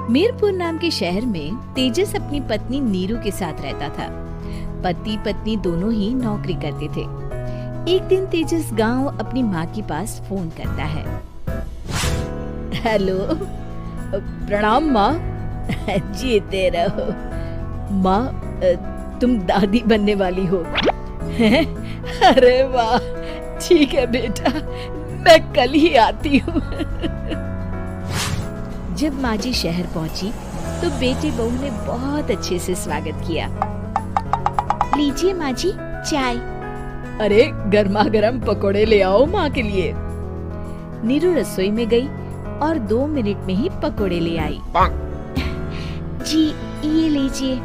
मीरपुर नाम के शहर में तेजस अपनी पत्नी नीरू के साथ रहता था। पति पत्नी दोनों ही नौकरी करते थे। एक दिन तेजस गांव अपनी माँ के पास फोन करता है। हेलो, प्रणाम माँ। जीते रहो माँ, तुम दादी बनने वाली हो। अरे वाह, ठीक है बेटा, मैं कल ही आती हूँ। जब माँ जी शहर पहुंची तो बेटे बहू ने बहुत अच्छे से स्वागत किया। लीजिए माँ जी चाय। अरे गर्मा गर्म पकोड़े ले आओ माँ के लिए। नीरू रसोई में गई और 2 मिनट में ही पकोड़े ले आई। जी ये लीजिए।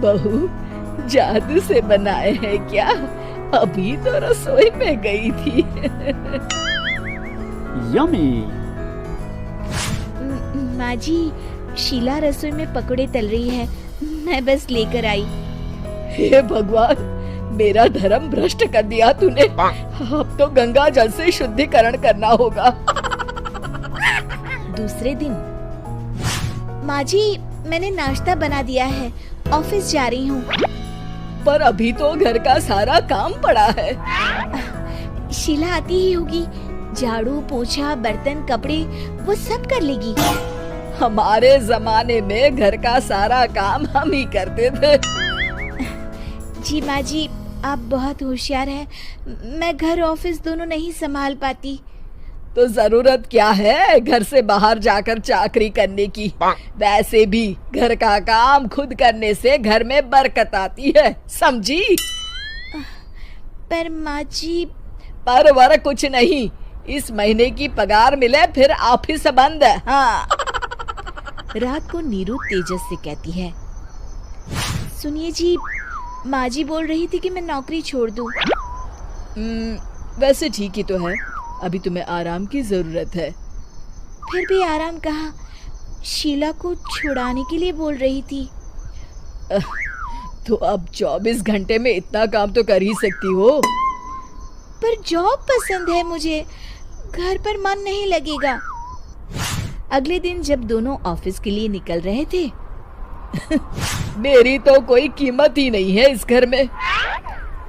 बहू जादू से बनाए हैं क्या? अभी तो रसोई में गई थी। यम्मी। माँ जी, शीला रसोई में पकोड़े तल रही है, मैं बस लेकर आई। हे भगवान, मेरा धर्म भ्रष्ट कर दिया तूने। अब तो गंगा जल से शुद्धिकरण करना होगा। दूसरे दिन, माँ जी मैंने नाश्ता बना दिया है, ऑफिस जा रही हूँ। पर अभी तो घर का सारा काम पड़ा है। शीला आती ही होगी, झाड़ू पोछा बर्तन कपड़े वो सब कर लेगी। हमारे जमाने में घर का सारा काम हम ही करते थे। जी माँ जी, आप बहुत होशियार हैं, मैं घर ऑफिस दोनों नहीं संभाल पाती। तो जरूरत क्या है घर से बाहर जाकर चाकरी करने की? वैसे भी घर का काम खुद करने से घर में बरकत आती है, समझी? पर माँ जी। पर वर कुछ नहीं, इस महीने की पगार मिले फिर ऑफिस बंद। हाँ। रात को नीरू तेजस से कहती है, सुनिए जी, माँ जी बोल रही थी कि मैं नौकरी छोड़ दूं। वैसे ठीक ही तो है, अभी तुम्हें आराम की जरूरत है। फिर भी आराम कहाँ, शीला को छुड़ाने के लिए बोल रही थी। तो अब 24 घंटे में इतना काम तो कर ही सकती हो। पर जॉब पसंद है मुझे, घर पर मन नहीं लगेगा। अगले दिन जब दोनों ऑफिस के लिए निकल रहे थे, मेरी तो कोई कीमत ही नहीं है इस घर में।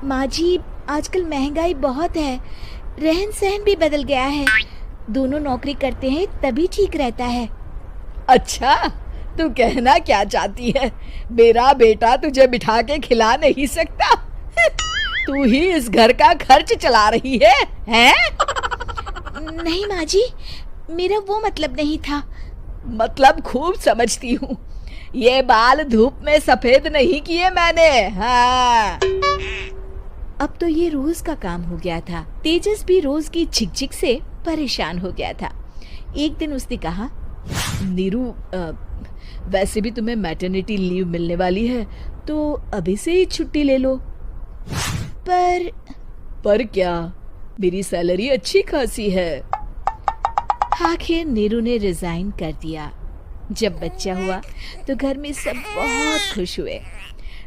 माँ जी, आजकल महंगाई बहुत है, रहन सहन भी बदल गया है, दोनों नौकरी करते हैं तभी ठीक रहता है। अच्छा, तू कहना क्या चाहती है? मेरा बेटा तुझे बिठा के खिला नहीं सकता? तू ही इस घर का खर्च चला रही है, हैं? नहीं माँ जी, मेरा वो मतलब नहीं था। मतलब खूब समझती हूँ, ये बाल धूप में सफेद नहीं किए मैंने। हाँ। अब तो ये रोज का काम हो गया था। तेजस भी रोज की झिकझिक से परेशान हो गया था। एक दिन उसने कहा, नीरू, वैसे भी तुम्हें मैटरनिटी लीव मिलने वाली है, तो अभी से ही छुट्टी ले लो। पर क्या, मेरी सैलरी अच्छी खासी है। आखिर नीरू ने रिजाइन कर दिया। जब बच्चा हुआ तो घर में सब बहुत खुश हुए।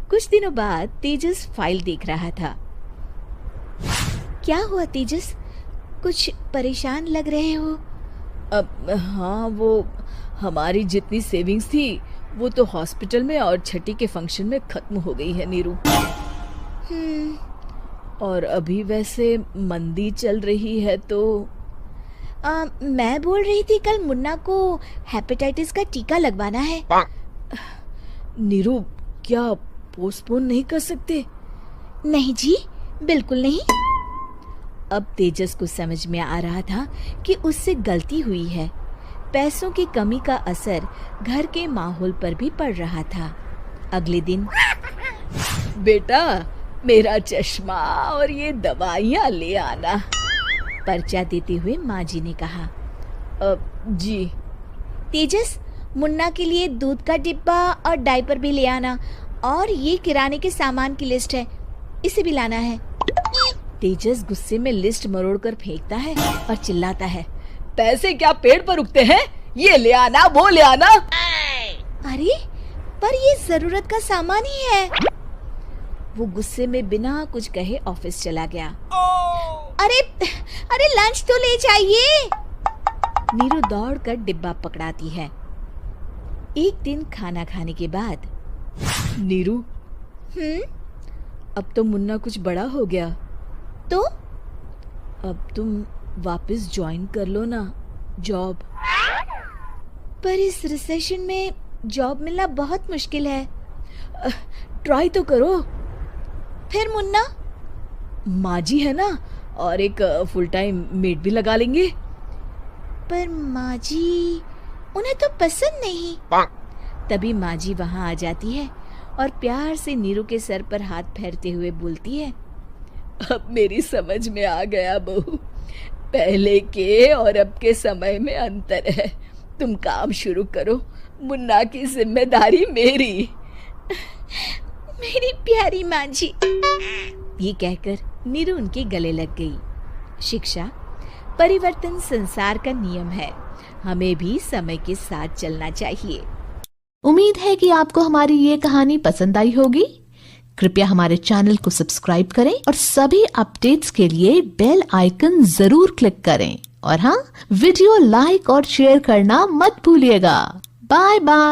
कुछ दिनों बाद तेजस फाइल देख रहा था। क्या हुआ तेजस, कुछ परेशान लग रहे हो? हाँ, वो हमारी जितनी सेविंग्स थी वो तो हॉस्पिटल में और छठी के फंक्शन में खत्म हो गई है नीरू। और अभी वैसे मंदी चल रही है तो मैं बोल रही थी कल मुन्ना को हेपेटाइटिस का टीका लगवाना है। नीरू, क्या पोस्टपोन नहीं कर सकते? नहीं जी, बिल्कुल नहीं। अब तेजस को समझ में आ रहा था कि उससे गलती हुई है। पैसों की कमी का असर घर के माहौल पर भी पड़ रहा था। अगले दिन, बेटा मेरा चश्मा और ये दवाइयाँ ले आना, पर्चा देते हुए माँ जी ने कहा। जी। तेजस, मुन्ना के लिए दूध का डिब्बा और डायपर भी ले आना, और ये किराने के सामान की लिस्ट है, इसे भी लाना है। तेजस गुस्से में लिस्ट मरोड़कर फेंकता है और चिल्लाता है, पैसे क्या पेड़ पर उगते हैं? ये ले आना, वो ले आना। अरे पर ये जरूरत का सामान ही है। वो गुस्से में बिना कुछ कहे ऑफिस चला गया। अरे लंच तो ले जाइए। नीरू दौड़कर डिब्बा पकड़ाती है एक दिन खाना खाने के बाद, नीरू, अब तो मुन्ना कुछ बड़ा हो गया, तो अब तुम वापस ज्वाइन कर लो ना जॉब। पर इस रिसेशन में जॉब मिलना बहुत मुश्किल है। ट्राई तो करो। फिर मुन्ना? माँ जी है ना, और एक फुल टाइम मेड भी लगा लेंगे। पर माँ जी, उन्हें तो पसंद नहीं। तभी माँ जी वहाँ आ जाती है और प्यार से नीरू के सर पर हाथ फेरते हुए बोलती है, अब मेरी समझ में आ गया बहू, पहले के और अब के समय में अंतर है। तुम काम शुरू करो, मुन्ना की जिम्मेदारी मेरी। मेरी प्यारी माँ जी। ये कहकर नीरू उनके गले लग गई। शिक्षा, परिवर्तन संसार का नियम है, हमें भी समय के साथ चलना चाहिए। उम्मीद है कि आपको हमारी ये कहानी पसंद आई होगी। कृपया हमारे चैनल को सब्सक्राइब करें और सभी अपडेट्स के लिए बेल आइकन जरूर क्लिक करें। और हाँ, वीडियो लाइक और शेयर करना मत भूलिएगा। Bye bye.